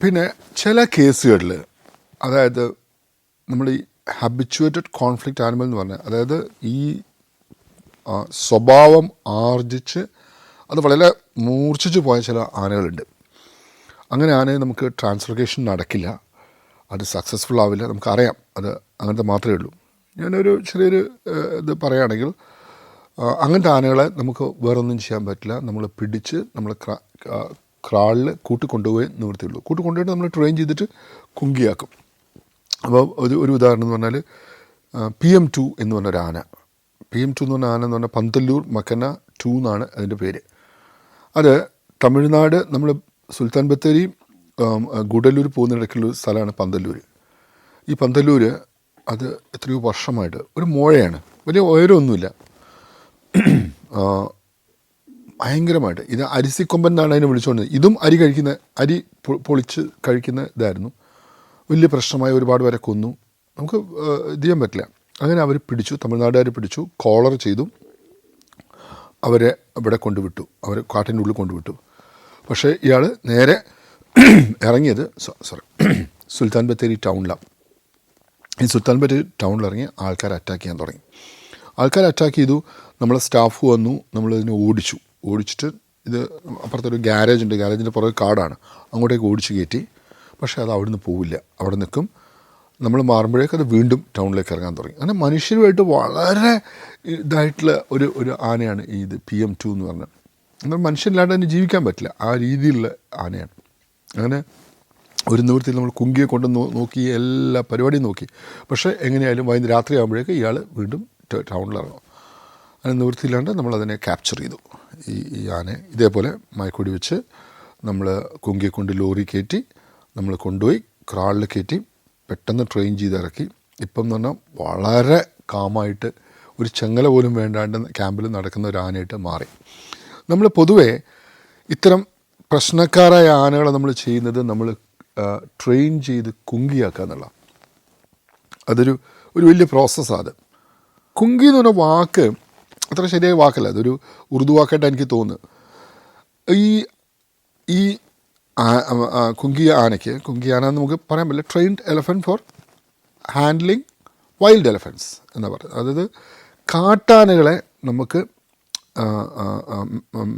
പിന്നെ ചില കേസുകളിൽ, അതായത് നമ്മൾ ഈ ഹാബിച്വേറ്റഡ് കോൺഫ്ലിക്റ്റ് ആനിമൽ എന്ന് പറഞ്ഞാൽ, അതായത് ഈ സ്വഭാവം ആർജിച്ച് അത് വളരെ മൂർച്ഛിച്ച് പോയ ചില ആനകളുണ്ട്. അങ്ങനെ ആനയെ നമുക്ക് ട്രാൻസ്ഫർഗേഷൻ നടക്കില്ല, അത് സക്സസ്ഫുൾ ആവില്ല, നമുക്കറിയാം. അത് അങ്ങനത്തെ മാത്രമേ ഉള്ളൂ. ഞാനൊരു ചെറിയൊരു ഇത് പറയുകയാണെങ്കിൽ, അങ്ങനത്തെ ആനകളെ നമുക്ക് വേറൊന്നും ചെയ്യാൻ പറ്റില്ല. നമ്മൾ പിടിച്ച് നമ്മൾ ക്രാളിൽ കൂട്ടിക്കൊണ്ടുപോയി നിവൃത്തിയുള്ളൂ. കൂട്ടിക്കൊണ്ടുപോയിട്ട് നമ്മൾ ട്രെയിൻ ചെയ്തിട്ട് കുങ്കിയാക്കും. അപ്പോൾ ഒരു ഉദാഹരണം എന്ന് പറഞ്ഞാൽ PM2 എന്ന് പറഞ്ഞൊരു ആന. PM2 എന്ന് പറഞ്ഞ ആന എന്ന് പറഞ്ഞാൽ പന്തല്ലൂർ മക്കന 2 എന്നാണ് അതിൻ്റെ പേര്. അത് തമിഴ്നാട്, നമ്മൾ സുൽത്താൻ ബത്തേരി ഗുഡല്ലൂർ പോകുന്നിടയ്ക്കുള്ള സ്ഥലമാണ് പന്തല്ലൂർ. ഈ പന്തല്ലൂർ അത് എത്രയോ വർഷമായിട്ട് ഒരു മോഴയാണ്, വലിയ ഉയരമൊന്നുമില്ല, ഭയങ്കരമായിട്ട്. ഇത് അരിസിക്കൊമ്പൻ എന്നാണ് അതിനെ വിളിച്ചുകൊണ്ടത്. ഇതും അരി പൊളിച്ച് കഴിക്കുന്ന ഇതായിരുന്നു. വലിയ പ്രശ്നമായി, ഒരുപാട് പേരെ കൊന്നു. നമുക്ക് ഇത് ചെയ്യാൻ പറ്റില്ല. അങ്ങനെ അവർ പിടിച്ചു, തമിഴ്നാട്ടുകാർ പിടിച്ചു, കോളർ ചെയ്തു, അവരെ ഇവിടെ കൊണ്ടുവിട്ടു, അവർ കാട്ടിൻ്റെ ഉള്ളിൽ കൊണ്ടുവിട്ടു. പക്ഷേ ഇയാൾ നേരെ ഇറങ്ങിയത് സുൽത്താൻ ബത്തേരി ടൗണിലാണ്. ഈ സുൽത്താൻ ബത്തേരി ടൗണിലിറങ്ങി ആൾക്കാരെ അറ്റാക്ക് ചെയ്യാൻ തുടങ്ങി. ആൾക്കാരെ അറ്റാക്ക് ചെയ്തു. നമ്മളെ സ്റ്റാഫ് വന്നു, നമ്മളിതിനെ ഓടിച്ചിട്ട് ഇത് അപ്പുറത്തൊരു ഗ്യാരേജ് ഉണ്ട്, ഗ്യാരേജിൻ്റെ പുറകെ കാടാണ്, അങ്ങോട്ടേക്ക് ഓടിച്ച് കയറ്റി. പക്ഷേ അത് അവിടെ നിന്ന് പോവില്ല, അവിടെ നിൽക്കും. നമ്മൾ മാറുമ്പോഴേക്കും അത് വീണ്ടും ടൗണിലേക്ക് ഇറങ്ങാൻ തുടങ്ങി. അങ്ങനെ മനുഷ്യരുമായിട്ട് വളരെ ഇതായിട്ടുള്ള ഒരു ആനയാണ് ഇത് PM2 എന്ന് പറഞ്ഞാൽ. എന്നാൽ മനുഷ്യനില്ലാണ്ട് തന്നെ ജീവിക്കാൻ പറ്റില്ല, ആ രീതിയിലുള്ള ആനയാണ്. അങ്ങനെ ഒരു നിവൃത്തിയിൽ നമ്മൾ കുങ്കിയെ കൊണ്ട് നോക്കി, എല്ലാ പരിപാടിയും നോക്കി. പക്ഷേ എങ്ങനെയായാലും രാത്രി ആകുമ്പോഴേക്കും ഇയാൾ വീണ്ടും ടൗണിലിറങ്ങും. അങ്ങനെ നിവൃത്തിയില്ലാണ്ട് നമ്മളതിനെ ക്യാപ്ചർ ചെയ്തു. ഈ ആനയെ ഇതേപോലെ മയക്കുടി വെച്ച് നമ്മൾ കുങ്കിയെ കൊണ്ട് ലോറി കയറ്റി നമ്മൾ കൊണ്ടുപോയി ക്രാളിൽ കയറ്റി പെട്ടെന്ന് ട്രെയിൻ ചെയ്ത് ഇറക്കി. ഇപ്പം എന്ന് പറഞ്ഞാൽ വളരെ കാമായിട്ട്, ഒരു ചെങ്ങല പോലും വേണ്ടാണ്ട് ക്യാമ്പിൽ നടക്കുന്ന ഒരു ആനയായിട്ട് മാറി. നമ്മൾ പൊതുവേ ഇത്തരം പ്രശ്നക്കാരായ ആനകളെ നമ്മൾ ചെയ്യുന്നത് നമ്മൾ ട്രെയിൻ ചെയ്ത് കുങ്കിയാക്കുക എന്നുള്ള, അതൊരു വലിയ പ്രോസസ്സാണ്. അത് കുങ്കി എന്ന് പറഞ്ഞ വാക്ക് അത്ര ശരിയായ വാക്കല്ല, അതൊരു ഉറുദു വാക്കായിട്ട് എനിക്ക് തോന്നുന്നു. ഈ കുങ്കി ആന എന്ന് നമുക്ക് പറയാൻ പറ്റില്ല. Trained elephant for handling wild elephants എന്നാണ് പറയുന്നത്. അതായത് കാട്ടാനകളെ നമുക്ക്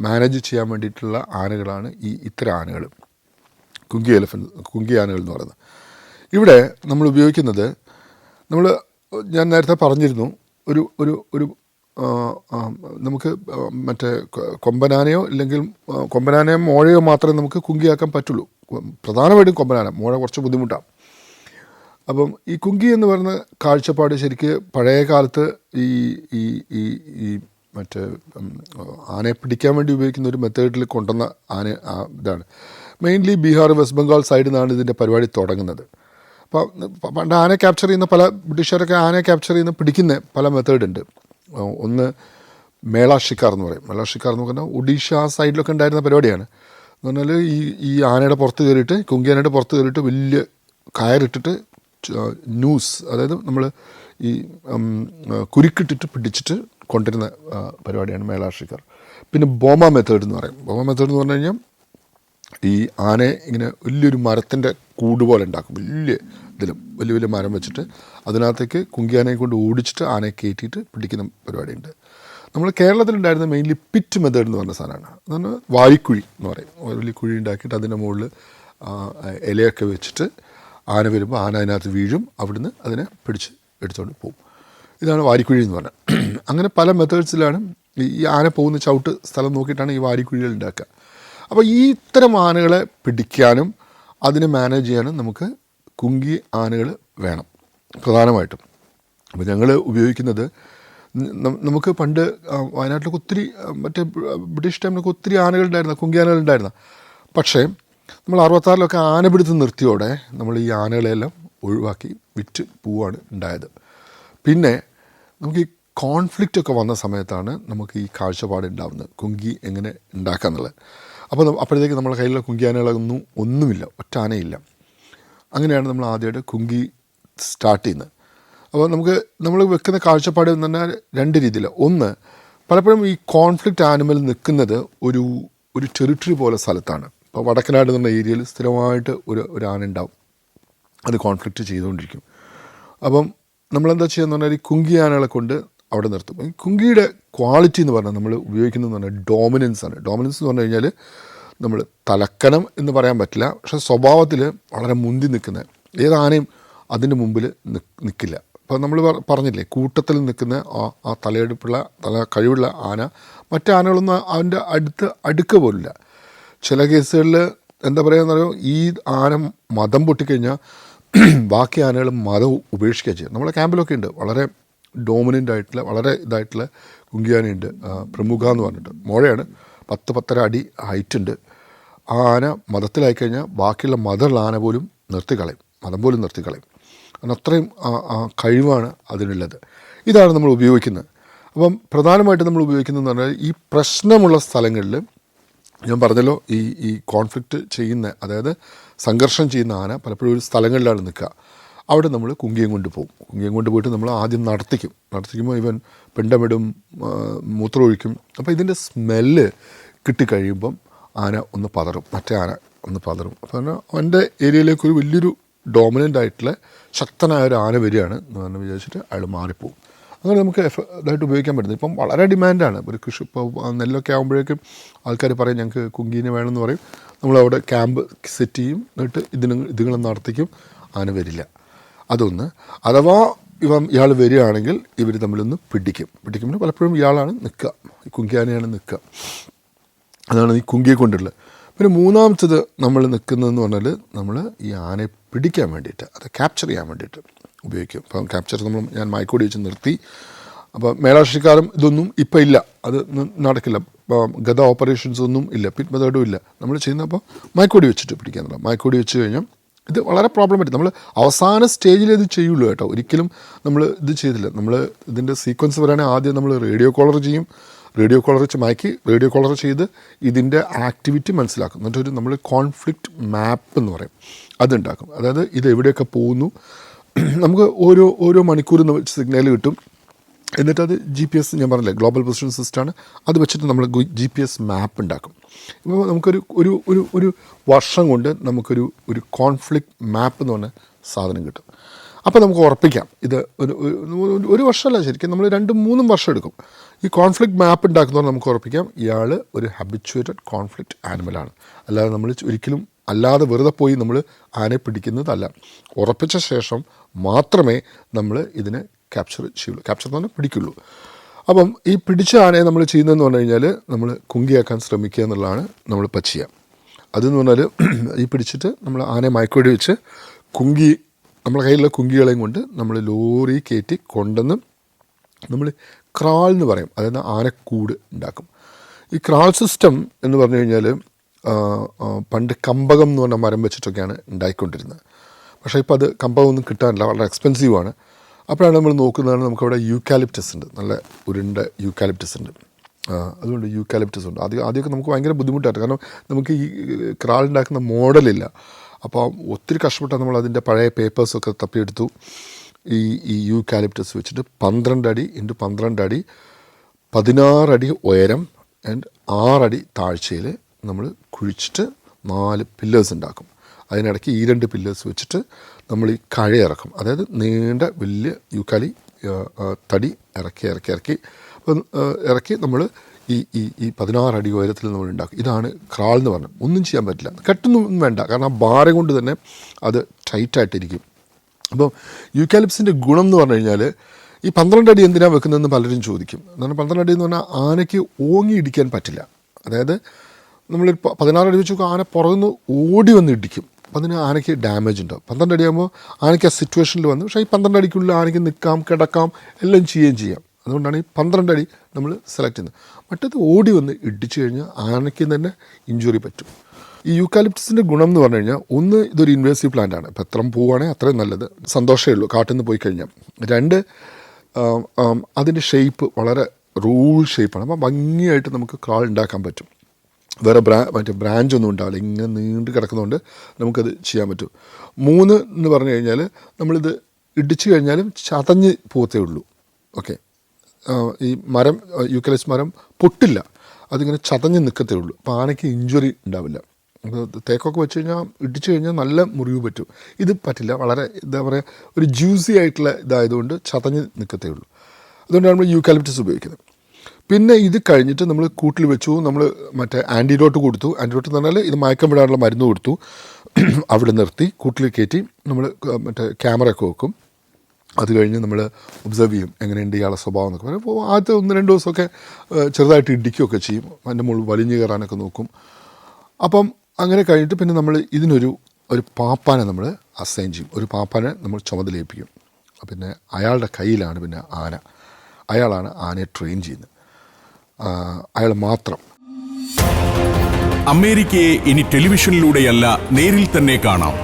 മാനേജ് ചെയ്യാൻ വേണ്ടിയിട്ടുള്ള ആനകളാണ് ഇത്തരം ആനകൾ, കുങ്കി ആനകൾ എന്ന് പറയുന്നത്. ഇവിടെ നമ്മൾ ഉപയോഗിക്കുന്നത്, ഞാൻ നേരത്തെ പറഞ്ഞിരുന്നു, ഒരു നമുക്ക് മറ്റേ കൊമ്പനാനയോ ഇല്ലെങ്കിൽ കൊമ്പനാനയോ മോഴയോ മാത്രമേ നമുക്ക് കുങ്കിയാക്കാൻ പറ്റുള്ളൂ. പ്രധാനമായിട്ടും കൊമ്പനാന, മോഴ കുറച്ച് ബുദ്ധിമുട്ടാണ്. അപ്പം ഈ കുങ്കി എന്ന് പറയുന്ന കാഴ്ചപ്പാട് ശരിക്ക് പഴയ കാലത്ത് ഈ മറ്റേ ആനയെ പിടിക്കാൻ വേണ്ടി ഉപയോഗിക്കുന്ന ഒരു മെത്തേഡിൽ കൊണ്ടുവന്ന ഇതാണ്. മെയിൻലി ബീഹാർ, വെസ്റ്റ് ബംഗാൾ സൈഡിൽ നിന്നാണ് ഇതിൻ്റെ പരിപാടി തുടങ്ങുന്നത്. അപ്പോൾ പണ്ട് ആനയെ ക്യാപ്ചർ ചെയ്യുന്ന ബ്രിട്ടീഷുകാരൊക്കെ ആനയെ ക്യാപ്ചർ ചെയ്യുന്ന പിടിക്കുന്ന പല മെത്തേഡുണ്ട്. ഒന്ന് മേള ഷിക്കാർ എന്ന് പറയും. മേള ഷിക്കാർ എന്ന് പറഞ്ഞാൽ ഒഡീഷ സൈഡിലൊക്കെ ഉണ്ടായിരുന്ന പരിപാടിയാണ്. എന്ന് പറഞ്ഞാൽ ഈ ആനയുടെ പുറത്ത് കയറിയിട്ട്, കുങ്കി ആനയുടെ പുറത്ത് കയറിയിട്ട് വലിയ കയറിട്ടിട്ട് ന്യൂസ്, അതായത് നമ്മൾ ഈ കുരുക്കിട്ടിട്ട് പിടിച്ചിട്ട് കൊണ്ടിരുന്ന പരിപാടിയാണ് മേള ഷിക്കാർ. പിന്നെ ബോമ മെത്തേഡ് എന്ന് പറയും. ബോമ മെത്തേഡ് എന്ന് പറഞ്ഞു കഴിഞ്ഞാൽ ഈ ആനയെ ഇങ്ങനെ വലിയൊരു മരത്തിൻ്റെ കൂട് പോലെ ഉണ്ടാക്കും, വലിയ മരം വെച്ചിട്ട് അതിനകത്തേക്ക് കുങ്കിയാനയെ കൊണ്ട് ഓടിച്ചിട്ട് ആനയെ കയറ്റിയിട്ട് പിടിക്കുന്ന പരിപാടിയുണ്ട്. നമ്മൾ കേരളത്തിലുണ്ടായിരുന്ന മെയിൻലി പിറ്റ് മെത്തേഡ് എന്ന് പറഞ്ഞ സാധനമാണ്. അതാണ് വാരിക്കുഴി എന്ന് പറയും. വലിയ കുഴി ഉണ്ടാക്കിയിട്ട് അതിൻ്റെ മുകളിൽ ഇലയൊക്കെ വെച്ചിട്ട് ആന വരുമ്പോൾ ആന അതിനകത്ത് വീഴും, അവിടുന്ന് അതിനെ പിടിച്ച് എടുത്തുകൊണ്ട് പോകും. ഇതാണ് വാരിക്കുഴി എന്ന് പറഞ്ഞത്. അങ്ങനെ പല മെത്തേഡ്സിലാണ് ഈ ആന പോകുന്ന ചവിട്ട് സ്ഥലം നോക്കിയിട്ടാണ് ഈ വാരിക്കുഴികൾ ഉണ്ടാക്കുക. അപ്പോൾ ഈ ഇത്തരം ആനകളെ പിടിക്കാനും അതിനെ മാനേജ് ചെയ്യാനും നമുക്ക് കുങ്കി ആനകൾ വേണം പ്രധാനമായിട്ടും. അപ്പോൾ ഞങ്ങൾ ഉപയോഗിക്കുന്നത്, നമുക്ക് പണ്ട് വയനാട്ടിലൊക്കെ ഒത്തിരി മറ്റേ ബ്രിട്ടീഷ് ടൈമിലൊക്കെ ഒത്തിരി ആനകളുണ്ടായിരുന്നു, കുങ്കി ആനകളുണ്ടായിരുന്നു. പക്ഷേ നമ്മൾ 66-ലൊക്കെ ആനപിടുത്ത് നിർത്തിയോടെ നമ്മൾ ഈ ആനകളെല്ലാം ഒഴിവാക്കി വിറ്റ് പോവാണ് ഉണ്ടായത്. പിന്നെ നമുക്ക് ഈ കോൺഫ്ലിക്റ്റൊക്കെ വന്ന സമയത്താണ് നമുക്ക് ഈ കാഴ്ചപ്പാട് ഉണ്ടാകുന്നത്, കുങ്കി എങ്ങനെ ഉണ്ടാക്കുക എന്നുള്ളത്. അപ്പോഴത്തേക്ക് നമ്മുടെ കയ്യിലുള്ള കുങ്കി ഒന്നുമില്ല, ഒറ്റ ആനയില്ല. അങ്ങനെയാണ് നമ്മൾ ആദ്യമായിട്ട് കുങ്കി സ്റ്റാർട്ട് ചെയ്യുന്നത്. അപ്പോൾ നമ്മൾ വെക്കുന്ന കാഴ്ചപ്പാട് എന്ന് പറഞ്ഞാൽ രണ്ട് രീതിയിൽ. ഒന്ന്, പലപ്പോഴും ഈ കോൺഫ്ലിക്റ്റ് ആനിമൽ നിൽക്കുന്നത് ഒരു ടെറിട്ടറി പോലെ സ്ഥലത്താണ്. വടക്കനാട് എന്ന ഏരിയയിൽ സ്ഥിരമായിട്ട് ഒരു ആന ഉണ്ടാവും, അത് കോൺഫ്ലിക്റ്റ് ചെയ്തുകൊണ്ടിരിക്കും. അപ്പം നമ്മളെന്താ ചെയ്യുക പറഞ്ഞാൽ ഈ കുങ്കി ആനകളെ കൊണ്ട് അവിടെ നിർത്തും. ഈ കുങ്കിയുടെ ക്വാളിറ്റി എന്ന് പറഞ്ഞാൽ നമ്മൾ ഉപയോഗിക്കുന്നതെന്ന് പറഞ്ഞാൽ ഡോമിനൻസ് ആണ്. ഡോമിനൻസ് എന്ന് പറഞ്ഞു കഴിഞ്ഞാൽ നമ്മൾ തലക്കനം എന്ന് പറയാൻ പറ്റില്ല, പക്ഷേ സ്വഭാവത്തിൽ വളരെ മുന്തി നിൽക്കുന്ന ഏതാനയും അതിൻ്റെ മുമ്പിൽ നിൽക്കില്ല. അപ്പോൾ നമ്മൾ പറഞ്ഞില്ലേ, കൂട്ടത്തിൽ നിൽക്കുന്ന ആ തലയെടുപ്പുള്ള കഴിവുള്ള ആന മറ്റേ ആനകളൊന്നും അവൻ്റെ അടുക്ക പോലില്ല. ചില കേസുകളിൽ എന്താ പറയുക പറയുക, ഈ ആന മതം പൊട്ടിക്കഴിഞ്ഞാൽ ബാക്കി ആനകൾ മതം ഉപേക്ഷിക്കുക ചെയ്യും. നമ്മളെ ക്യാമ്പിലൊക്കെ ഉണ്ട് വളരെ ഡോമിനൻ്റ് ആയിട്ടുള്ള വളരെ ഇതായിട്ടുള്ള കുങ്കിയാനയുണ്ട്, പ്രമുഖ എന്ന് പറഞ്ഞിട്ട്. മോഴയാണ്, 10-10.5 അടി ഹൈറ്റ് ഉണ്ട്. ആ ആന മതത്തിലായിക്കഴിഞ്ഞാൽ ബാക്കിയുള്ള മതമുള്ള ആന പോലും നിർത്തിക്കളയും, മതം പോലും നിർത്തിക്കളയും. കാരണം അത്രയും കഴിവാണ് അതിനുള്ളത്. ഇതാണ് നമ്മൾ ഉപയോഗിക്കുന്നത്. അപ്പം പ്രധാനമായിട്ടും നമ്മൾ ഉപയോഗിക്കുന്നതെന്ന് പറഞ്ഞാൽ ഈ പ്രശ്നമുള്ള സ്ഥലങ്ങളിൽ ഞാൻ പറഞ്ഞല്ലോ, ഈ കോൺഫ്ലിക്റ്റ് ചെയ്യുന്ന, അതായത് സംഘർഷം ചെയ്യുന്ന ആന പലപ്പോഴും ഒരു സ്ഥലങ്ങളിലാണ് നിൽക്കുക. അവിടെ നമ്മൾ കുങ്കിയും കൊണ്ട് പോകും. കുങ്കിയും കൊണ്ട് പോയിട്ട് നമ്മൾ ആദ്യം നടത്തിക്കുമ്പോൾ ഇവൻ പിണ്ടമിടും, മൂത്രമൊഴിക്കും. അപ്പോൾ ഇതിൻ്റെ സ്മെല്ല് കിട്ടിക്കഴിയുമ്പം ആന ഒന്ന് പതറും, മറ്റേ ആന ഒന്ന് പതറും. അപ്പോൾ അവൻ്റെ ഏരിയയിലേക്ക് ഒരു വലിയൊരു ഡോമിനൻ്റ് ആയിട്ടുള്ള ശക്തനായ ഒരു ആന വരികയാണ് എന്ന് പറഞ്ഞ് വിചാരിച്ചിട്ട് അയാൾ മാറിപ്പോവും. അങ്ങനെ നമുക്ക് ഇതായിട്ട് ഉപയോഗിക്കാൻ പറ്റുന്നത്. ഇപ്പം വളരെ ഡിമാൻഡാണ്. ഒരു കൃഷി ഇപ്പോൾ നെല്ലൊക്കെ ആകുമ്പോഴേക്കും ആൾക്കാർ പറയും ഞങ്ങൾക്ക് കുങ്കീനെ വേണമെന്ന് പറയും. നമ്മളവിടെ ക്യാമ്പ് സെറ്റ് ചെയ്യും, എന്നിട്ട് ഇതുങ്ങളും നടത്തിക്കും. ആന വരില്ല. അതൊന്ന്. അഥവാ ഇയാൾ വരികയാണെങ്കിൽ ഇവർ തമ്മിലൊന്ന് പിടിക്കുമ്പോൾ പലപ്പോഴും ഇയാളാണ് നിൽക്കുക, ഈ കുങ്കിയാനയാണ് നിൽക്കുക. അതാണ് ഈ കുങ്കിയെ കൊണ്ടുള്ളത്. പിന്നെ മൂന്നാമത്തത് നമ്മൾ നിൽക്കുന്നതെന്ന് പറഞ്ഞാൽ നമ്മൾ ഈ ആനയെ പിടിക്കാൻ വേണ്ടിയിട്ട്, അത് ക്യാപ്ചർ ചെയ്യാൻ വേണ്ടിയിട്ട് ഉപയോഗിക്കും. അപ്പം ക്യാപ്ചർ ഞാൻ മയക്കോടി വെച്ച് നിർത്തി. അപ്പോൾ മേലാശിക്കാരം ഇതൊന്നും ഇപ്പം ഇല്ല, അത് നടക്കില്ല. ഗത ഓപ്പറേഷൻസ് ഒന്നും ഇല്ല, പിറ്റ് മെത്തേഡും ഇല്ല. നമ്മൾ ചെയ്യുന്നപ്പോൾ മയക്കോടി വെച്ചിട്ട് പിടിക്കാനുള്ള. മയക്കോടി വെച്ച് കഴിഞ്ഞാൽ ഇത് വളരെ പ്രോബ്ലമാറ്റിക്. നമ്മൾ അവസാന സ്റ്റേജിൽ ഇത് ചെയ്യുള്ളൂ കേട്ടോ. ഒരിക്കലും നമ്മൾ ഇത് ചെയ്തില്ല. നമ്മൾ ഇതിൻ്റെ സീക്വൻസ് പറയുകയാണെങ്കിൽ ആദ്യം നമ്മൾ റേഡിയോ കോളർ ചെയ്യും. റേഡിയോ കോളർ വെച്ച് മയക്കി റേഡിയോ കോളർ ചെയ്ത് ഇതിൻ്റെ ആക്ടിവിറ്റി മനസ്സിലാക്കും. എന്നിട്ടൊരു നമ്മൾ കോൺഫ്ലിക്റ്റ് മാപ്പ് എന്ന് പറയും, അതുണ്ടാക്കും. അതായത് ഇത് എവിടെയൊക്കെ പോകുന്നു, നമുക്ക് ഓരോ മണിക്കൂർ സിഗ്നൽ കിട്ടും. എന്നിട്ടത് GPS, ഞാൻ പറഞ്ഞില്ലേ ഗ്ലോബൽ പൊസിഷൻ സിസ്റ്റമാണ്, അത് വെച്ചിട്ട് നമ്മൾ GPS മാപ്പ് ഉണ്ടാക്കും. ഇപ്പോൾ നമുക്കൊരു ഒരു വർഷം കൊണ്ട് നമുക്കൊരു കോൺഫ്ലിക്റ്റ് മാപ്പ് എന്ന് പറഞ്ഞ സാധനം കിട്ടും. അപ്പോൾ നമുക്ക് ഉറപ്പിക്കാം ഇത് ഒരു വർഷമല്ല, ശരിക്കും നമ്മൾ 2-3 വർഷം എടുക്കും. ഈ കോൺഫ്ലിക്റ്റ് മാപ്പ് ഉണ്ടാക്കുന്നതുകൊണ്ട് നമുക്ക് ഉറപ്പിക്കാം ഇയാൾ ഒരു ഹാബിച്വേറ്റഡ് കോൺഫ്ലിക്റ്റ് ആനിമലാണ്. അല്ലാതെ നമ്മൾ ഒരിക്കലും അല്ലാതെ വെറുതെ പോയി നമ്മൾ ആനയെ പിടിക്കുന്നതല്ല. ഉറപ്പിച്ച ശേഷം മാത്രമേ നമ്മൾ ഇതിനെ ക്യാപ്ചർ ചെയ്യുള്ളൂ. ക്യാപ്ചർ എന്ന് പറഞ്ഞാൽ പിടിക്കുള്ളൂ. അപ്പം ഈ പിടിച്ച ആനയെ നമ്മൾ ചെയ്യുന്നതെന്ന് പറഞ്ഞു കഴിഞ്ഞാൽ നമ്മൾ കുങ്കിയാക്കാൻ ശ്രമിക്കുക എന്നുള്ളതാണ് നമ്മൾ ചെയ്യുക. അതെന്ന് പറഞ്ഞാൽ ഈ പിടിച്ചിട്ട് നമ്മൾ ആനയെ മയക്കുവെടി വെച്ച് നമ്മളെ കയ്യിലുള്ള കുങ്കികളെയും കൊണ്ട് നമ്മൾ ലോറി കയറ്റി കൊണ്ടുവന്ന് നമ്മൾ ക്രാൾ എന്ന് പറയും, അതായത് ആനക്കൂട് ഉണ്ടാക്കും. ഈ ക്രാൾ സിസ്റ്റം എന്ന് പറഞ്ഞു കഴിഞ്ഞാൽ പണ്ട് കമ്പകം എന്ന് പറഞ്ഞ മരം വെച്ചിട്ടൊക്കെയാണ് ഉണ്ടായിക്കൊണ്ടിരുന്നത്. പക്ഷേ ഇപ്പോൾ അത് കമ്പകമൊന്നും കിട്ടാനില്ല, വളരെ എക്സ്പെൻസീവാണ്. അപ്പോഴാണ് നമ്മൾ നോക്കുന്നതാണ്, നമുക്കവിടെ യൂക്കാലിപ്റ്റസ് ഉണ്ട്, നല്ല ഉരുണ്ട യൂക്കാലിപ്റ്റസ് ഉണ്ട്. അതുകൊണ്ട് യൂക്കാലിപ്റ്റസ് ഉണ്ട്. ആദ്യമൊക്കെ നമുക്ക് ഭയങ്കര ബുദ്ധിമുട്ടായിട്ട്, കാരണം നമുക്ക് ഈ ക്രാളുണ്ടാക്കുന്ന മോഡലില്ല. അപ്പോൾ ഒത്തിരി കഷ്ടപ്പെട്ടാൽ നമ്മൾ അതിൻ്റെ പഴയ പേപ്പേഴ്സൊക്കെ തപ്പിയെടുത്തു. ഈ യൂക്കാലിപ്റ്റസ് വെച്ചിട്ട് 12 അടി × 12 അടി 16 അടി ഉയരം ആൻഡ് 6 അടി താഴ്ചയിൽ നമ്മൾ കുഴിച്ചിട്ട് 4 പില്ലേഴ്സ് ഉണ്ടാക്കും. അതിനിടയ്ക്ക് ഈ 2 പില്ലേഴ്സ് വെച്ചിട്ട് നമ്മൾ ഈ കഴയിറക്കും. അതായത് നീണ്ട വലിയ യൂക്കാലി തടി ഇറക്കി നമ്മൾ ഈ 16 അടി ഉയരത്തിൽ നമ്മൾ ഉണ്ടാക്കും. ഇതാണ് ക്രാൾ എന്ന് പറഞ്ഞത്. ഒന്നും ചെയ്യാൻ പറ്റില്ല, കെട്ടൊന്നും വേണ്ട, കാരണം ആ ഭാരം കൊണ്ട് തന്നെ അത് ടൈറ്റായിട്ടിരിക്കും. അപ്പോൾ യൂക്കാലിപ്സിൻ്റെ ഗുണം എന്ന് പറഞ്ഞു കഴിഞ്ഞാൽ ഈ 12 അടി എന്തിനാണ് വെക്കുന്നതെന്ന് പലരും ചോദിക്കും. കാരണം 12 അടി എന്ന് പറഞ്ഞാൽ ആനയ്ക്ക് ഓങ്ങി ഇടിക്കാൻ പറ്റില്ല. അതായത് നമ്മൾ 16 അടി വെച്ച് ആന പുറകുനിന്ന് ഓടി വന്ന് ഇടിക്കും, അപ്പോൾ അതിന് ആനയ്ക്ക് ഡാമേജ് ഉണ്ടാവും. 12 അടിയാകുമ്പോൾ ആനയ്ക്ക് ആ സിറ്റുവേഷനിൽ വന്ന്, പക്ഷേ ഈ 12 അടിക്കുള്ളിൽ ആനയ്ക്ക് നിൽക്കാം, കിടക്കാം, എല്ലാം ചെയ്യാം. അതുകൊണ്ടാണ് ഈ 12 അടി നമ്മൾ സെലക്ട് ചെയ്യുന്നത്. മറ്റേത് ഓടി വന്ന് ഇടിച്ചു കഴിഞ്ഞാൽ ആനയ്ക്ക് തന്നെ ഇഞ്ചുറി പറ്റും. ഈ യൂക്കാലിപ്റ്റസിൻ്റെ ഗുണം എന്ന് പറഞ്ഞു കഴിഞ്ഞാൽ, ഒന്ന്, ഇതൊരു ഇൻവേസീവ് പ്ലാന്റ് ആണ്. ഇപ്പോൾ എത്ര പോവുകയാണെങ്കിൽ അത്രയും നല്ലത്, സന്തോഷമേ ഉള്ളൂ കാട്ടിൽ നിന്ന് പോയി കഴിഞ്ഞാൽ. 2, അതിൻ്റെ ഷേപ്പ് വളരെ റൂൾ ഷേപ്പാണ്. അപ്പോൾ ഭംഗിയായിട്ട് നമുക്ക് ക്രാൾ ഉണ്ടാക്കാൻ പറ്റും. വേറെ മറ്റേ ബ്രാഞ്ചൊന്നും ഉണ്ടാവില്ല, ഇങ്ങനെ നീണ്ടു കിടക്കുന്നതുകൊണ്ട് നമുക്കത് ചെയ്യാൻ പറ്റും. 3 എന്ന് പറഞ്ഞു കഴിഞ്ഞാൽ, നമ്മളിത് ഇടിച്ചു കഴിഞ്ഞാലും ചതഞ്ഞ് പോകത്തേ ഉള്ളൂ. ഓക്കെ, ഈ മരം, യൂക്കലിപ്റ്റസ് മരം പൊട്ടില്ല, അതിങ്ങനെ ചതഞ്ഞ് നിൽക്കത്തേ ഉള്ളൂ. അപ്പോൾ ആനയ്ക്ക് ഇഞ്ചുറി ഉണ്ടാവില്ല. തേക്കൊക്കെ വെച്ച് കഴിഞ്ഞാൽ ഇടിച്ചു കഴിഞ്ഞാൽ നല്ല മുറിവ് പറ്റും. ഇത് പറ്റില്ല, വളരെ എന്താ പറയുക, ഒരു ജ്യൂസി ആയിട്ടുള്ള ഇതായതുകൊണ്ട് ചതഞ്ഞ് നിൽക്കത്തേ ഉള്ളൂ. അതുകൊണ്ടാണ് നമ്മൾ യൂക്കാലിപ്റ്റസ് ഉപയോഗിക്കുന്നത്. പിന്നെ ഇത് കഴിഞ്ഞിട്ട് നമ്മൾ കൂട്ടിൽ വെച്ചു, നമ്മൾ മറ്റേ ആൻറ്റിഡോട്ട് കൊടുത്തു. ആൻറ്റിഡോട്ട് എന്ന് പറഞ്ഞാൽ ഇത് മയക്കം വിടാനുള്ള മരുന്ന് കൊടുത്തു. അവിടെ നിർത്തി കൂട്ടിൽ കയറ്റി നമ്മൾ മറ്റേ ക്യാമറയൊക്കെ വെക്കും. അത് കഴിഞ്ഞ് നമ്മൾ ഒബ്സർവ് ചെയ്യും എങ്ങനെയുണ്ട് ഇയാളുടെ സ്വഭാവം എന്നൊക്കെ പറയും. അപ്പോൾ ആദ്യത്തെ 1-2 ദിവസമൊക്കെ ചെറുതായിട്ട് ഇടിക്കുകയൊക്കെ ചെയ്യും, അതിൻ്റെ മുകളിൽ വലിഞ്ഞു കയറാനൊക്കെ നോക്കും. അപ്പം അങ്ങനെ കഴിഞ്ഞിട്ട് പിന്നെ നമ്മൾ ഇതിനൊരു പാപ്പാനെ നമ്മൾ അസൈൻ ചെയ്യും. ഒരു പാപ്പാനെ നമ്മൾ ചുമതലയേൽപ്പിക്കും. പിന്നെ അയാളുടെ കയ്യിലാണ് പിന്നെ ആന. അയാളാണ് ആനയെ ട്രെയിൻ ചെയ്യുന്നത്, അയാൾ മാത്രം. അമേരിക്കയെ ഇനി ടെലിവിഷനിലൂടെയല്ല നേരിൽ തന്നെ കാണാം.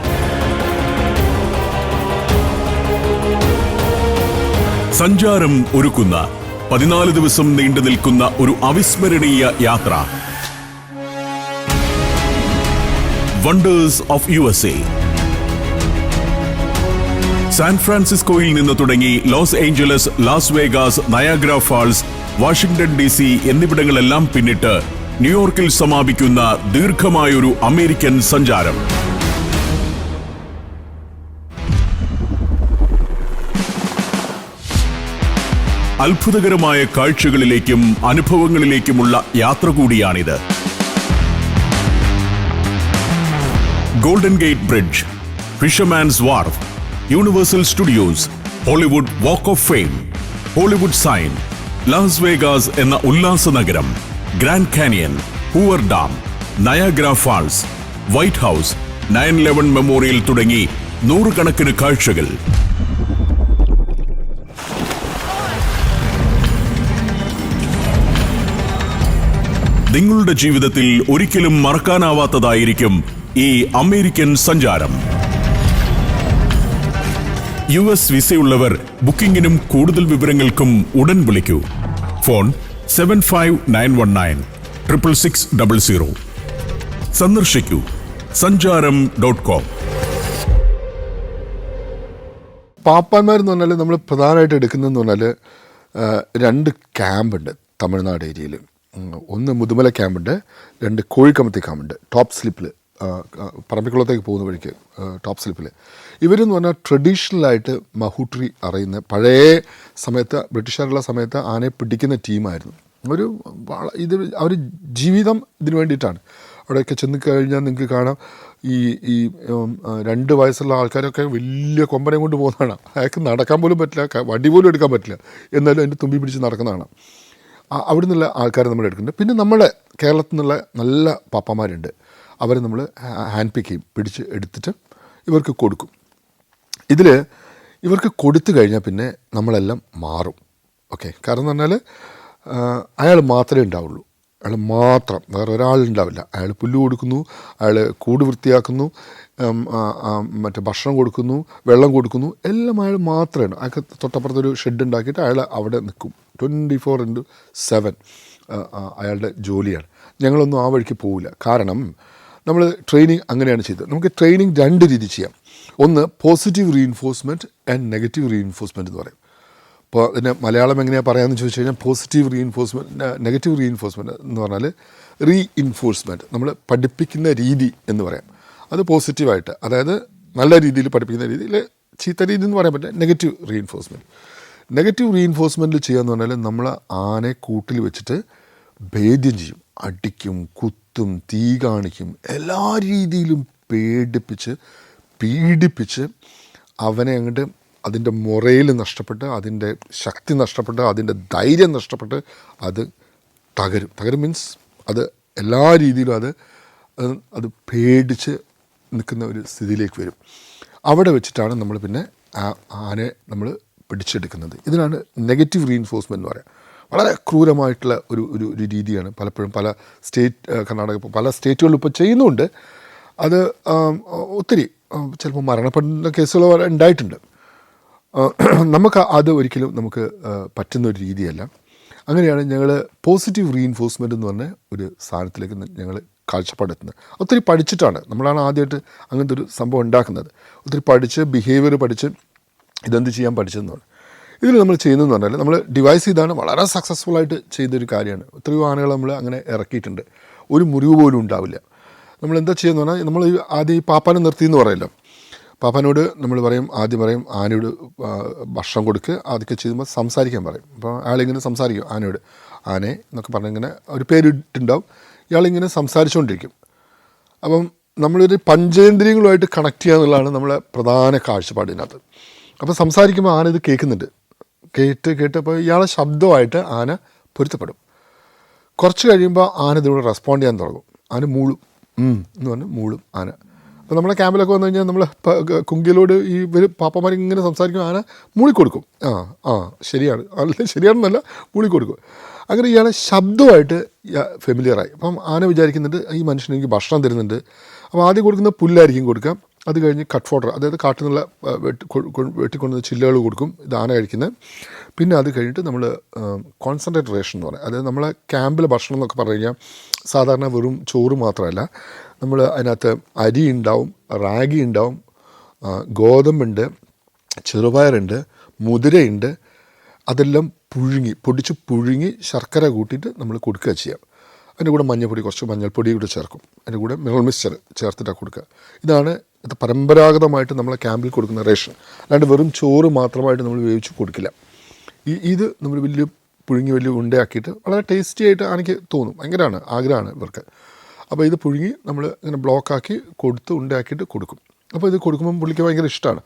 സഞ്ചാരം ഒരുക്കുന്ന 14 ദിവസം നീണ്ടു നിൽക്കുന്ന ഒരു അവിസ്മരണീയ യാത്ര. Wonders of USA. സാൻ ഫ്രാൻസിസ്കോയിൽ നിന്ന് തുടങ്ങി Los Angeles, Las Vegas, Niagara Falls, Washington DC എന്നിവിടങ്ങളെല്ലാം പിന്നിട്ട് ന്യൂയോർക്കിൽ സമാപിക്കുന്ന ദീർഘമായൊരു അമേരിക്കൻ സഞ്ചാരം. അത്ഭുതകരമായ കാഴ്ചകളിലേക്കും അനുഭവങ്ങളിലേക്കുമുള്ള യാത്ര കൂടിയാണിത്. Golden Gate Bridge, Fisherman's Wharf, Universal Studios, Hollywood Walk of Fame, Hollywood sign, Las Vegas എന്ന ഉല്ലാസ നഗരം, Grand Canyon, Hoover Dam, Niagara Falls, White House, 9/11 memorial തുടങ്ങി നൂറുകണക്കിന് കാഴ്ചകൾ. നിങ്ങളുടെ ജീവിതത്തിൽ ഒരിക്കലും മറക്കാനാവാത്തതായിരിക്കും ഈ അമേരിക്കൻ സഞ്ചാരം. US വിസയുള്ളവർ ബുക്കിംഗിനും കൂടുതൽ വിവരങ്ങൾക്കും ഉടൻ വിളിക്കൂ. ഫോൺ 75919 സന്ദർശിക്കൂ sanjaram.com. പാപ്പാന്മാരെന്ന് പറഞ്ഞാൽ നമ്മൾ പ്രധാനമായിട്ട് എടുക്കുന്നതെന്ന് പറഞ്ഞാൽ 2 ക്യാമ്പുണ്ട് തമിഴ്നാട് ഏരിയയിൽ. ഒന്ന് മുതുമല ക്യാമ്പുണ്ട്, 2 കോഴിക്കമത്തി ക്യാമ്പുണ്ട്. ടോപ്പ് സ്ലിപ്പിൽ പറമ്പിക്കുളത്തേക്ക് പോകുന്ന വഴിക്ക് ടോപ്പ് സ്ലിപ്പിൽ ഇവരെന്ന് പറഞ്ഞാൽ ട്രഡീഷണലായിട്ട് മഹൂട്രി അറിയുന്ന, പഴയ സമയത്ത് ബ്രിട്ടീഷുകാരുള്ള സമയത്ത് ആനയെ പിടിക്കുന്ന ടീമായിരുന്നു. ഇത് അവർ ജീവിതം ഇതിന് വേണ്ടിയിട്ടാണ്. അവിടെയൊക്കെ ചെന്ന് കഴിഞ്ഞാൽ നിങ്ങൾക്ക് കാണാം, ഈ 2 വയസ്സുള്ള ആൾക്കാരൊക്കെ വലിയ കൊമ്പനെ കൊണ്ട് പോകുന്നതാണ്. അയാൾക്ക് നടക്കാൻ പോലും പറ്റില്ല, വടി പോലും എടുക്കാൻ പറ്റില്ല, എന്നാലും അതിൻ്റെ തുമ്പി പിടിച്ച് നടക്കുന്നതാണ്. അവിടെ നിന്നുള്ള ആൾക്കാരെ നമ്മൾ എടുക്കുന്നുണ്ട്. പിന്നെ നമ്മുടെ കേരളത്തിൽ നിന്നുള്ള നല്ല പാപ്പമാരുണ്ട്, അവരെ നമ്മൾ ഹാൻഡ് പിക്ക് ചെയ്യും, പിടിച്ച് എടുത്തിട്ട് ഇവർക്ക് കൊടുക്കും. ഇതിൽ ഇവർക്ക് കൊടുത്തു കഴിഞ്ഞാൽ പിന്നെ നമ്മളെല്ലാം മാറും. ഓക്കെ, കാരണം എന്ന് പറഞ്ഞാൽ അയാൾ മാത്രമേ ഉണ്ടാവുള്ളൂ, അയാൾ മാത്രം, വേറെ ഒരാളുണ്ടാവില്ല. അയാൾ പുല്ല് കൊടുക്കുന്നു, അയാൾ കൂട് വൃത്തിയാക്കുന്നു, മറ്റേ ഭക്ഷണം കൊടുക്കുന്നു, വെള്ളം കൊടുക്കുന്നു, എല്ലാം അയാൾ മാത്രമാണ്. അയാൾക്ക് തൊട്ടപ്പുറത്തൊരു ഷെഡ് ഉണ്ടാക്കിയിട്ട് അയാൾ അവിടെ നിൽക്കും. 24/7 അയാളുടെ ജോലിയാണ്. ഞങ്ങളൊന്നും ആ വഴിക്ക് പോവില്ല. കാരണം നമ്മൾ ട്രെയിനിങ് അങ്ങനെയാണ് ചെയ്തത്. നമുക്ക് ട്രെയിനിങ് 2 രീതി ചെയ്യാം. ഒന്ന് positive reinforcement and negative reinforcement എന്ന് പറയും. അപ്പോൾ അതിന് മലയാളം എങ്ങനെയാണ് പറയാമെന്ന് ചോദിച്ചു കഴിഞ്ഞാൽ, പോസിറ്റീവ് റീഇൻഫോഴ്സ്മെൻറ്റ്, നെഗറ്റീവ് റീഇൻഫോഴ്സ്മെൻറ്റ് എന്ന് പറഞ്ഞാൽ റീഇൻഫോഴ്സ്മെൻറ്റ്, നമ്മൾ പഠിപ്പിക്കുന്ന രീതി എന്ന് പറയാം. അത് പോസിറ്റീവായിട്ട്, അതായത് നല്ല രീതിയിൽ പഠിപ്പിക്കുന്ന രീതിയിൽ, ചീത്ത രീതി എന്ന് പറയാൻ പറ്റില്ല. Negative reinforcement. നെഗറ്റീവ് റീഇൻഫോഴ്സ്മെൻറ്റിൽ ചെയ്യാന്ന് പറഞ്ഞാൽ നമ്മൾ ആനയെ കൂട്ടിൽ വെച്ചിട്ട് ഭേദ്യം ചെയ്യും, അടിക്കും, കുത്തും, തീ കാണിക്കും, എല്ലാ രീതിയിലും പീഡിപ്പിച്ച് അവനെ അങ്ങോട്ട് അതിൻ്റെ മുറയിൽ നഷ്ടപ്പെട്ട്, അതിൻ്റെ ശക്തി നഷ്ടപ്പെട്ട്, അതിൻ്റെ ധൈര്യം നഷ്ടപ്പെട്ട് അത് തകരും മീൻസ് അത് എല്ലാ രീതിയിലും അത് പേടിച്ച് നിൽക്കുന്ന ഒരു സ്ഥിതിയിലേക്ക് വരും. അവിടെ വെച്ചിട്ടാണ് നമ്മൾ പിന്നെ ആനയെ നമ്മൾ പിടിച്ചെടുക്കുന്നത്. ഇതിനാണ് നെഗറ്റീവ് റീഇൻഫോഴ്സ്മെൻറ്റ് എന്ന് പറയുക. വളരെ ക്രൂരമായിട്ടുള്ള ഒരു രീതിയാണ് പലപ്പോഴും പല കർണാടക പല സ്റ്റേറ്റുകളിലും ഇപ്പോൾ ചെയ്യുന്നുണ്ട്. അത് ഒത്തിരി ചിലപ്പോൾ മരണപ്പെടുന്ന കേസുകൾ ഉണ്ടായിട്ടുണ്ട്. നമുക്ക് അത് ഒരിക്കലും നമുക്ക് പറ്റുന്ന ഒരു രീതിയല്ല. അങ്ങനെയാണ് ഞങ്ങൾ പോസിറ്റീവ് റീഇൻഫോഴ്സ്മെൻറ്റ് എന്ന് പറഞ്ഞ ഒരു സാധനത്തിലേക്ക് ഞങ്ങൾ കാഴ്ചപ്പാടെത്തുന്നത്. ഒത്തിരി പഠിച്ചിട്ടാണ്, നമ്മളാണ് ആദ്യമായിട്ട് അങ്ങനത്തെ ഒരു സംഭവം ഉണ്ടാക്കുന്നത്. ഒത്തിരി പഠിച്ച് ബിഹേവിയർ പഠിച്ച് ഇതെന്ത് ചെയ്യാൻ പഠിച്ചതെന്ന് പറഞ്ഞു. ഇതിൽ നമ്മൾ ചെയ്യുന്നതെന്ന് പറഞ്ഞാൽ നമ്മൾ ഡിവൈസ് ചെയ്താണ് വളരെ സക്സസ്ഫുള്ളായിട്ട് ചെയ്തൊരു കാര്യമാണ്. എത്രയോ ആനകൾ നമ്മൾ അങ്ങനെ ഇറക്കിയിട്ടുണ്ട്, ഒരു മുറിവ് പോലും ഉണ്ടാവില്ല. നമ്മൾ എന്താ ചെയ്യുന്നത് പറഞ്ഞാൽ നമ്മൾ ആദ്യം ഈ പാപ്പാനെ നിർത്തി എന്ന് പറയല്ലോ. പാപ്പാനോട് നമ്മൾ പറയും, ആദ്യം പറയും ആനയോട് ഭക്ഷണം കൊടുക്കുക. അതൊക്കെ ചെയ്യുമ്പോൾ സംസാരിക്കാൻ പറയും. അപ്പോൾ അയാളിങ്ങനെ സംസാരിക്കും ആനയോട്, ആനെ എന്നൊക്കെ പറഞ്ഞിങ്ങനെ ഒരു പേരിട്ടുണ്ടാവും. ഇയാളിങ്ങനെ സംസാരിച്ചുകൊണ്ടിരിക്കും. അപ്പം നമ്മളൊരു പഞ്ചേന്ദ്രിയങ്ങളുമായിട്ട് കണക്ട് ചെയ്യുക എന്നുള്ളതാണ് നമ്മളെ പ്രധാന കാഴ്ചപ്പാടിനകത്ത്. അപ്പോൾ സംസാരിക്കുമ്പോൾ ആന ഇത് കേൾക്കുന്നുണ്ട്. കേട്ടപ്പോൾ ഇയാളെ ശബ്ദമായിട്ട് ആന പൊരുത്തപ്പെടും. കുറച്ച് കഴിയുമ്പോൾ ആന ഇതിനോട് റെസ്പോണ്ട് ചെയ്യാൻ തുടങ്ങും. ആന മൂളും എന്ന് പറഞ്ഞ് മൂളും ആന. അപ്പോൾ നമ്മളെ ക്യാമ്പിലൊക്കെ വന്നു കഴിഞ്ഞാൽ നമ്മൾ കുങ്കിലോട് ഈ ഇവർ പാപ്പമാർ ഇങ്ങനെ സംസാരിക്കും, ആന മൂളിക്കൊടുക്കും. ശരിയാണ്, അല്ല ശരിയാണെന്നല്ല, മൂളിക്കൊടുക്കും. അങ്ങനെ ഇയാളെ ശബ്ദമായിട്ട് ഫെമിലിയറായി. അപ്പം ആന വിചാരിക്കുന്നുണ്ട് ഈ മനുഷ്യന് എനിക്ക് ഭക്ഷണം തരുന്നുണ്ട്. അപ്പോൾ ആദ്യം കൊടുക്കുന്ന പുല്ലായിരിക്കും കൊടുക്കാം. അത് കഴിഞ്ഞ് കട്ട് ഫോട്ടർ, അതായത് കാട്ടിൽ നിന്നുള്ള വെട്ടിക്കൊണ്ടുവന്ന ചില്ലുകൾ കൊടുക്കും, ഇത് ആന കഴിക്കുന്നത്. പിന്നെ അത് കഴിഞ്ഞിട്ട് നമ്മൾ കോൺസെൻട്രേറ്റ് റേഷൻ എന്ന് പറയും. അതായത് നമ്മളെ ക്യാമ്പിലെ ഭക്ഷണം എന്നൊക്കെ പറഞ്ഞു കഴിഞ്ഞാൽ സാധാരണ വെറും ചോറ് മാത്രമല്ല, നമ്മൾ അതിനകത്ത് അരി ഉണ്ടാവും, റാഗി ഉണ്ടാവും, ഗോതമ്പുണ്ട്, ചെറുപയറുണ്ട്, മുതിരയുണ്ട്. അതെല്ലാം പൊടിച്ച് പുഴുങ്ങി ശർക്കര കൂട്ടിയിട്ട് നമ്മൾ കൊടുക്കുക ചെയ്യാം. അതിൻ്റെ കൂടെ മഞ്ഞൾപ്പൊടി, കുറച്ച് മഞ്ഞൾപ്പൊടി കൂടെ ചേർക്കും. അതിൻ്റെ കൂടെ മിനറൽ മിക്സ്ചർ ചേർത്തിട്ടാണ് കൊടുക്കുക. ഇത് പരമ്പരാഗതമായിട്ട് നമ്മളെ ക്യാമ്പിൽ കൊടുക്കുന്ന റേഷൻ. അല്ലാണ്ട് വെറും ചോറ് മാത്രമായിട്ട് നമ്മൾ വേവിച്ച് കൊടുക്കില്ല. ഇത് നമ്മൾ വലിയ ഉണ്ടയാക്കിയിട്ട് വളരെ ടേസ്റ്റി ആയിട്ട് എനിക്ക് തോന്നും. ഭയങ്കരമാണ് ആഗ്രഹമാണ് ഇവർക്ക്. അപ്പോൾ ഇത് പുഴുങ്ങി നമ്മൾ ഇങ്ങനെ ബ്ലോക്കാക്കി കൊടുത്ത് ഉണ്ടയാക്കിയിട്ട് കൊടുക്കും. അപ്പോൾ ഇത് കൊടുക്കുമ്പം പുള്ളിക്ക് ഭയങ്കര ഇഷ്ടമാണ്.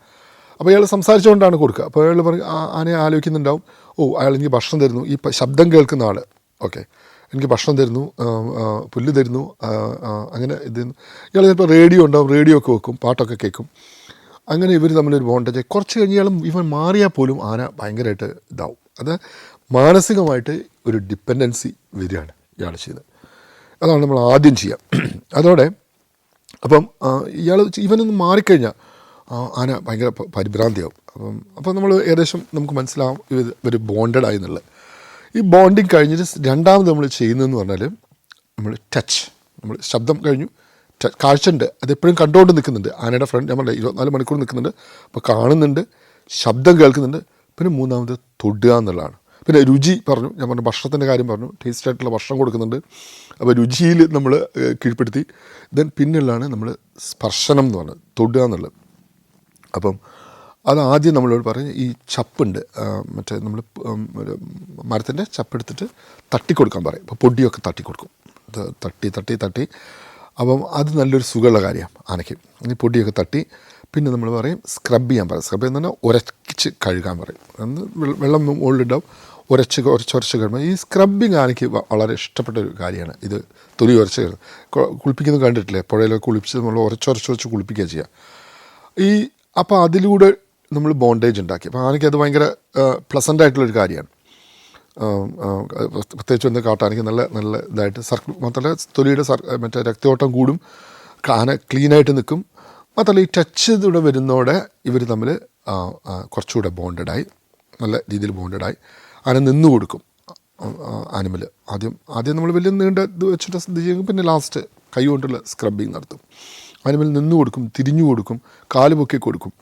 അപ്പോൾ അയാൾ സംസാരിച്ചുകൊണ്ടാണ് കൊടുക്കുക. അപ്പോൾ അയാൾ പറയും, ആനയെ ആലോചിക്കുന്നുണ്ടാവും, അയാൾ എനിക്ക് ഭക്ഷണം തരുന്നു, ഈ ശബ്ദം കേൾക്കുന്ന ആൾ, ഓക്കെ, എനിക്ക് ഭക്ഷണം തരുന്നു, പുല്ല് തരുന്നു, അങ്ങനെ ഇത്. ഇയാൾ ചിലപ്പോൾ റേഡിയോ ഉണ്ടാവും, റേഡിയോ ഒക്കെ വെക്കും, പാട്ടൊക്കെ കേൾക്കും. അങ്ങനെ ഇവർ തമ്മിലൊരു ബോണ്ടേജ്. കുറച്ച് കഴിഞ്ഞ് ഇവൻ മാറിയാൽ പോലും ആന ഭയങ്കരമായിട്ട് ഇതാവും. അത് മാനസികമായിട്ട് ഒരു ഡിപ്പെൻഡൻസി വരികയാണ് ഇയാൾ ചെയ്തത്. അതാണ് നമ്മൾ ആദ്യം ചെയ്യുക. അതോടെ അപ്പം ഇവനൊന്ന് മാറിക്കഴിഞ്ഞാൽ ആന ഭയങ്കര പരിഭ്രാന്തിയാവും. അപ്പം നമ്മൾ ഏകദേശം നമുക്ക് മനസ്സിലാവും ഇവർ ബോണ്ടഡായി എന്നുള്ളത്. ഈ ബോണ്ടിങ് കഴിഞ്ഞിട്ട് രണ്ടാമത് നമ്മൾ ചെയ്യുന്നതെന്ന് പറഞ്ഞാൽ നമ്മൾ ടച്ച്, നമ്മൾ ശബ്ദം കഴിഞ്ഞു, കാഴ്ചയുണ്ട്, അതെപ്പോഴും കണ്ടുകൊണ്ട് നിൽക്കുന്നുണ്ട്. ആനയുടെ ഫ്രണ്ട് ഞാൻ പറഞ്ഞ 24 മണിക്കൂർ നിൽക്കുന്നുണ്ട്. അപ്പോൾ കാണുന്നുണ്ട്, ശബ്ദം കേൾക്കുന്നുണ്ട്. പിന്നെ മൂന്നാമത് തൊടുക എന്നുള്ളതാണ്. പിന്നെ രുചി പറഞ്ഞു, ഞാൻ പറഞ്ഞു ഭക്ഷണത്തിൻ്റെ കാര്യം പറഞ്ഞു, ടേസ്റ്റ് ആയിട്ടുള്ള ഭക്ഷണം കൊടുക്കുന്നുണ്ട്. അപ്പോൾ രുചിയിൽ നമ്മൾ കീഴ്പ്പെടുത്തി. പിന്നുള്ളതാണ് നമ്മൾ സ്പർശനം എന്ന് പറഞ്ഞത്, തൊടുക എന്നുള്ളത്. അപ്പം അതാദ്യം നമ്മളോട് പറഞ്ഞ് ഈ ചപ്പുണ്ട്, മറ്റേ നമ്മൾ മരത്തിൻ്റെ ചപ്പെടുത്തിട്ട് തട്ടിക്കൊടുക്കാൻ പറയും. അപ്പോൾ പൊടിയൊക്കെ തട്ടിക്കൊടുക്കും, തട്ടി. അപ്പം അത് നല്ലൊരു സുഖമുള്ള കാര്യമാണ് ആനയ്ക്ക്. ഈ പൊടിയൊക്കെ തട്ടി. പിന്നെ നമ്മൾ പറയും സ്ക്രബ് ചെയ്യാൻ പറയും. സ്ക്രബ് എന്ന് പറഞ്ഞാൽ ഉരച്ച് കഴുകാൻ പറയും. അന്ന് വെള്ളം മുകളിലുണ്ടാവും, ഉരച്ച് കഴിയുമ്പോൾ ഈ സ്ക്രബിങ് ആനയ്ക്ക് വളരെ ഇഷ്ടപ്പെട്ട ഒരു കാര്യമാണ്. ഇത് തൊലി ഉരച്ച് കുളിപ്പിക്കുന്നത് കണ്ടിട്ടില്ലേ, പുഴയിലൊക്കെ കുളിപ്പിച്ച് നമ്മൾ ഉരച്ച് കുളിപ്പിക്കുക ചെയ്യുക. അപ്പോൾ അതിലൂടെ നമ്മൾ ബോണ്ടേജ് ഉണ്ടാക്കി. അപ്പോൾ ആനയ്ക്ക് അത് ഭയങ്കര പ്ലസൻ്റ് ആയിട്ടുള്ളൊരു കാര്യമാണ്. പ്രത്യേകിച്ച് വന്ന് കാട്ടാനയ്ക്ക് നല്ല ഇതായിട്ട് മാത്രമല്ല തൊലിയുടെ മറ്റേ രക്തയോട്ടം കൂടും, ആന ക്ലീനായിട്ട് നിൽക്കും. മാത്രമല്ല ഈ ടച്ച് ഇവിടെ വരുന്നതോടെ ഇവർ തമ്മിൽ കുറച്ചുകൂടെ ബോണ്ടഡായി, നല്ല രീതിയിൽ ബോണ്ടഡായി. ആന നിന്നു കൊടുക്കും. ആനിമൽ ആദ്യം നമ്മൾ വലിയ നീണ്ട ഇത് വെച്ചിട്ട് ഇത് ചെയ്യും. പിന്നെ ലാസ്റ്റ് കൈ കൊണ്ടുള്ള സ്ക്രബിങ് നടത്തും. ആനിമൽ നിന്നു കൊടുക്കും, തിരിഞ്ഞു കൊടുക്കും, കാല് പൊക്കി കൊടുക്കും.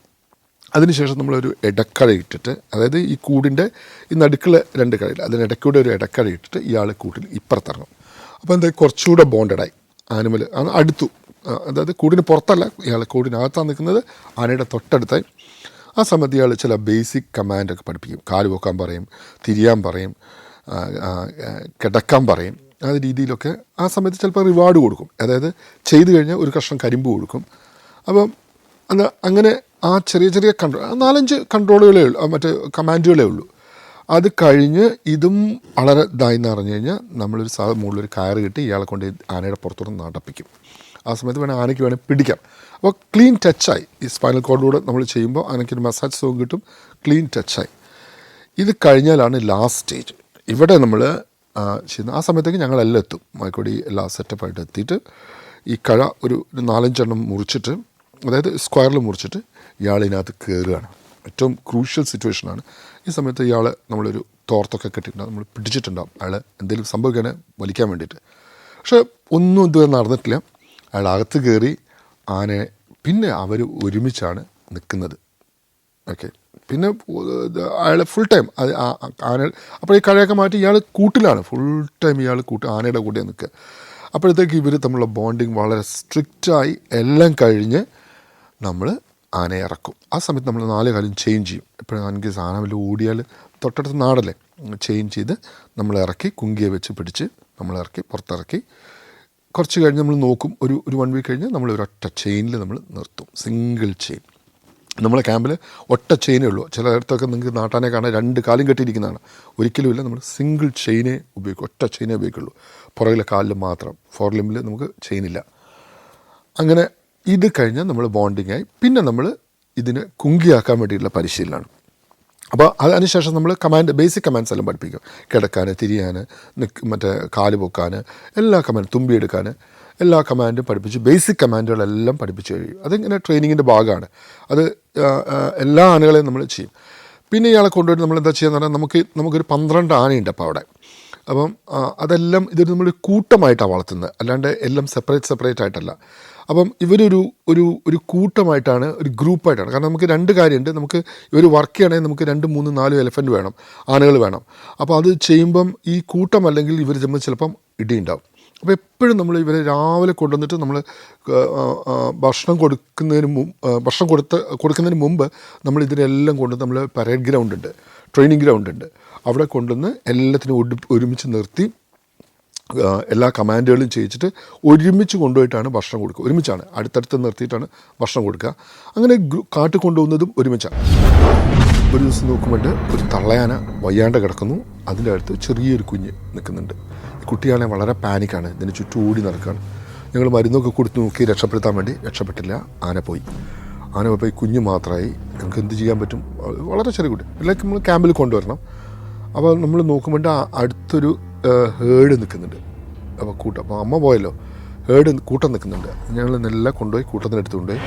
അതിനുശേഷം നമ്മളൊരു ഇടക്കഴ ഇട്ടിട്ട്, അതായത് ഈ കൂടിൻ്റെ ഈ നടുക്കുള്ള 2 കഴയിൽ അതിനിടയ്ക്കൂടെ ഒരു ഇടക്കഴ ഇട്ടിട്ട് ഇയാൾ കൂട്ടിൽ ഇപ്പുറത്തിറങ്ങും. അപ്പോൾ എന്താ കുറച്ചുകൂടെ ബോണ്ടഡായി ആനിമൽ അടുത്തു. അതായത് കൂടിന് പുറത്തല്ല, ഇയാൾ കൂടിനകത്താണ് നിൽക്കുന്നത്, ആനയുടെ തൊട്ടടുത്തായി. ആ സമയത്ത് ഇയാൾ ചില ബേസിക് കമാൻഡൊക്കെ പഠിപ്പിക്കും. കാല് പൊക്കാൻ പറയും, തിരിയാൻ പറയും, കിടക്കാൻ പറയും. ആ രീതിയിലൊക്കെ ആ സമയത്ത് ചിലപ്പോൾ റിവാർഡ് കൊടുക്കും. അതായത് ചെയ്തു കഴിഞ്ഞാൽ ഒരു കഷ്ണം കരിമ്പ് കൊടുക്കും. അപ്പം അങ്ങനെ ആ ചെറിയ 4-5 കൺട്രോളുകളേ ഉള്ളൂ, മറ്റേ കമാൻഡുകളേ ഉള്ളൂ. അത് കഴിഞ്ഞ് ഇതും വളരെ ഇതായിന്ന് പറഞ്ഞു കഴിഞ്ഞാൽ നമ്മളൊരു മുകളിലൊരു കയറ് കിട്ടി ഇയാളെ കൊണ്ട് ആനയുടെ പുറത്തുനിന്ന് നടപ്പിക്കും. ആ സമയത്ത് ആനയ്ക്ക് വേണേൽ പിടിക്കാം. അപ്പോൾ ക്ലീൻ ടച്ചായി. ഈ സ്പൈനൽ കോഡിലൂടെ നമ്മൾ ചെയ്യുമ്പോൾ ആനയ്ക്കൊരു മസാജ് സുഖം കിട്ടും, ക്ലീൻ ടച്ചായി. ഇത് കഴിഞ്ഞാലാണ് ലാസ്റ്റ് സ്റ്റേജ്. ഇവിടെ നമ്മൾ ചെയ്യുന്ന ആ സമയത്തേക്ക് ഞങ്ങളെല്ലാം എത്തും, മയക്കൊടി എല്ലാം സെറ്റപ്പായിട്ട് എത്തിയിട്ട് ഈ കഴ ഒരു 4-5 എണ്ണം മുറിച്ചിട്ട്, അതായത് സ്ക്വയറിൽ മുറിച്ചിട്ട് ഇയാളിനകത്ത് കയറുകയാണ്. ഏറ്റവും ക്രൂഷ്യൽ സിറ്റുവേഷനാണ്. ഈ സമയത്ത് ഇയാൾ നമ്മളൊരു തോർത്തൊക്കെ കെട്ടിയിട്ടുണ്ടാകും, നമ്മൾ പിടിച്ചിട്ടുണ്ടാകും. അയാൾ എന്തെങ്കിലും സംഭവിക്കാനെ വലിക്കാൻ വേണ്ടിയിട്ട്. പക്ഷേ ഒന്നും ഇതുവരെ നടന്നിട്ടില്ല. അയാൾ അകത്ത് കയറി ആനയെ, പിന്നെ അവർ ഒരുമിച്ചാണ് നിൽക്കുന്നത്. ഓക്കെ, പിന്നെ അയാൾ ഫുൾ ടൈം ആന, അപ്പോൾ ഈ കഴയൊക്കെ മാറ്റി ഇയാൾ കൂട്ടിലാണ് ഫുൾ ടൈം, ആനയുടെ കൂടെ നിൽക്കുക. അപ്പോഴത്തേക്ക് ഇവർ തമ്മിലുള്ള ബോണ്ടിങ് വളരെ സ്ട്രിക്റ്റായി എല്ലാം കഴിഞ്ഞ് നമ്മൾ ആനയെ ഇറക്കും. ആ സമയത്ത് നമ്മൾ 4 കാലും ചേഞ്ച് ചെയ്യും. എപ്പോഴും ആണെങ്കിൽ ആന വല്ല ഓടിയാൽ തൊട്ടടുത്ത് നാടല്ലേ, ചേഞ്ച് ചെയ്ത് നമ്മൾ ഇറക്കി കുങ്കിയെ വെച്ച് പിടിച്ച് നമ്മൾ ഇറക്കി പുറത്തിറക്കി കുറച്ച് കഴിഞ്ഞ് നമ്മൾ നോക്കും. ഒരു 1 വീക്ക് കഴിഞ്ഞ് നമ്മൾ ഒരൊറ്റ ചെയിനിൽ നമ്മൾ നിർത്തും, സിംഗിൾ ചെയിൻ. നമ്മളെ ക്യാമ്പിൽ ഒറ്റ ചെയിനേ ഉള്ളൂ. ചിലയിടത്തൊക്കെ നിങ്ങൾക്ക് നാട്ടാനെ കാണാൻ 2 കാലും കെട്ടിയിരിക്കുന്നതാണ്. ഒരിക്കലുമില്ല, നമ്മൾ സിംഗിൾ ചെയിനേ ഉപയോഗിക്കും, ഒറ്റ ചെയിനേ ഉപയോഗിക്കുള്ളൂ. പുറകിലെ കാലിൽ മാത്രം, 4 ലിംബിൽ നമുക്ക് ചെയിനില്ല. അങ്ങനെ ഇത് കഴിഞ്ഞാൽ നമ്മൾ ബോണ്ടിങ് ആയി. പിന്നെ നമ്മൾ ഇതിനെ കുങ്കിയാക്കാൻ വേണ്ടിയിട്ടുള്ള പരിശീലനമാണ്. അപ്പോൾ അതിനുശേഷം നമ്മൾ ബേസിക് കമാൻഡ്സ് എല്ലാം പഠിപ്പിക്കും. കിടക്കാൻ, തിരിയാൻ, മറ്റേ കാല് പൊക്കാൻ, എല്ലാ കമാൻഡ്, തുമ്പിയെടുക്കാൻ, എല്ലാ കമാൻഡും പഠിപ്പിച്ച് ബേസിക് കമാൻഡുകളെല്ലാം പഠിപ്പിച്ച് കഴിയും. അതിങ്ങനെ ട്രെയിനിങ്ങിൻ്റെ ഭാഗമാണ്. അത് എല്ലാ ആനകളെയും നമ്മൾ ചെയ്യും. പിന്നെ ഇയാളെ കൊണ്ടുപോയിട്ട് നമ്മൾ എന്താ ചെയ്യുക പറഞ്ഞാൽ നമുക്കൊരു 12 ആനയുണ്ട് അപ്പോൾ അവിടെ. അപ്പം അതെല്ലാം ഇതൊരു നമ്മൾ കൂട്ടമായിട്ടാണ് വളർത്തുന്നത്, അല്ലാണ്ട് എല്ലാം സെപ്പറേറ്റ് ആയിട്ടല്ല. അപ്പം ഇവരൊരു കൂട്ടമായിട്ടാണ്, ഒരു ഗ്രൂപ്പായിട്ടാണ്. കാരണം നമുക്ക് 2 കാര്യമുണ്ട്. നമുക്ക് ഇവർ വർക്ക് ചെയ്യണമെങ്കിൽ നമുക്ക് 2, 3, 4 എലഫൻറ്റ് വേണം, ആനകൾ വേണം. അപ്പോൾ അത് ചെയ്യുമ്പം ഈ കൂട്ടം അല്ലെങ്കിൽ ഇവർ തമ്മിൽ ചിലപ്പം ഇടിയുണ്ടാവും. അപ്പോൾ എപ്പോഴും നമ്മൾ ഇവരെ രാവിലെ കൊണ്ടുവന്നിട്ട് നമ്മൾ ഭക്ഷണം കൊടുക്കുന്നതിന് മുമ്പ് നമ്മൾ ഇതിനെല്ലാം കൊണ്ട് നമ്മൾ പരേഡ് ഗ്രൗണ്ട് ഉണ്ട്, ട്രെയിനിങ് ഗ്രൗണ്ട് ഉണ്ട്, അവിടെ കൊണ്ടുവന്ന് എല്ലാത്തിനും ഒരുമിച്ച് നിർത്തി എല്ലാ കമാൻഡുകളും ചെയ്യിച്ചിട്ട് ഒരുമിച്ച് കൊണ്ടുപോയിട്ടാണ് ഭക്ഷണം കൊടുക്കുക. ഒരുമിച്ചാണ്, അടുത്തടുത്ത് നിർത്തിയിട്ടാണ് ഭക്ഷണം കൊടുക്കുക. അങ്ങനെ കാട്ടിൽ കൊണ്ടുപോകുന്നതും ഒരുമിച്ചാണ്. ഒരു ദിവസം നോക്കുമ്പോൾ ഒരു തള്ളയാന വയ്യാണ്ട് കിടക്കുന്നു, അതിൻ്റെ അടുത്ത് ചെറിയൊരു കുഞ്ഞ് നിൽക്കുന്നുണ്ട്. കുട്ടിയാണെ വളരെ പാനിക്കാണ്, ഇതിന് ചുറ്റും ഓടി നടക്കുകയാണ്. ഞങ്ങൾ മരുന്നൊക്കെ കൊടുത്ത് നോക്കി രക്ഷപ്പെടുത്താൻ വേണ്ടി, രക്ഷപ്പെട്ടില്ല. ആന പോയി കുഞ്ഞ് മാത്രമായി. ഞങ്ങൾക്ക് എന്ത് ചെയ്യാൻ പറ്റും? വളരെ ചെറിയ കുട്ടി, ഇതിലേക്ക് നമ്മൾ ക്യാമ്പിൽ കൊണ്ടുവരണം. അപ്പോൾ നമ്മൾ നോക്കുമ്പോൾ അടുത്തൊരു ഹേഡ് നിൽക്കുന്നുണ്ട്. അപ്പോൾ അമ്മ പോയല്ലോ, കൂട്ടം നിൽക്കുന്നുണ്ട്. ഞങ്ങൾ നല്ല കൊണ്ടുപോയി കൂട്ടത്തിനടുത്ത് കൊണ്ടുപോയി